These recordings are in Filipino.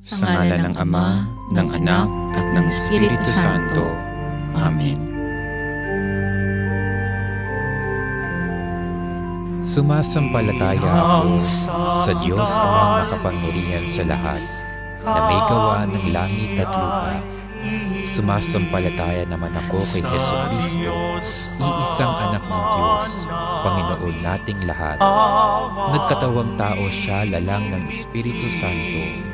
Sa ngalan ng Ama, ng Anak, at ng Espiritu Santo. Amen. Sumasampalataya ako sa Diyos Amang makapangyarihan sa lahat, na may gawa ng langit at lupa. Sumasampalataya naman ako kay Jesucristo, iisang anak ng Diyos, Panginoon nating lahat. Nagkatawang tao siya lalang ng Espiritu Santo.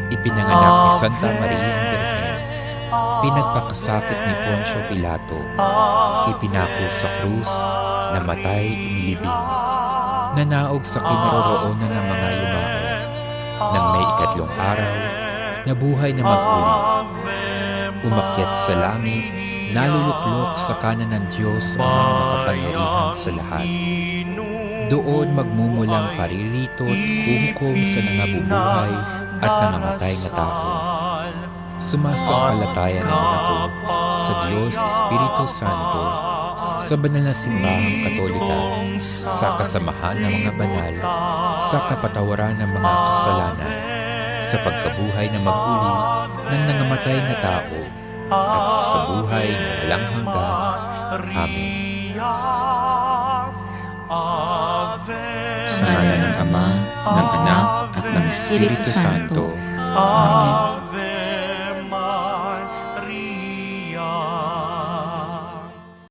Ipinanganak ni Santa Maria ang Birhen. Pinagpakasakit ni Poncio Pilato. Ipinako sa krus, namatay, inilibing. Nanaog sa kinaroroonan ng mga yumao. Nang may ikatlong araw, nabuhay na mag-uli. Umakyat sa langit, naluluklok sa kanan ng Diyos Amang makapangyarihan sa lahat. Doon magmumulang paririto at huhukom sa nangabubuhay at nangamatay na tao. Sumasampalataya naman ako sa Diyos Espiritu Santo, sa banal na simbahang Katolika, sa kasamahan ng mga banal, sa kapatawaran ng mga kasalanan, sa pagkabuhay na mag-uli ng nangamatay na tao, at sa buhay na walang hanggan. Amen. Sa ngalan ng Ama, ng Anak, at ng Espiritu Santo. Amen.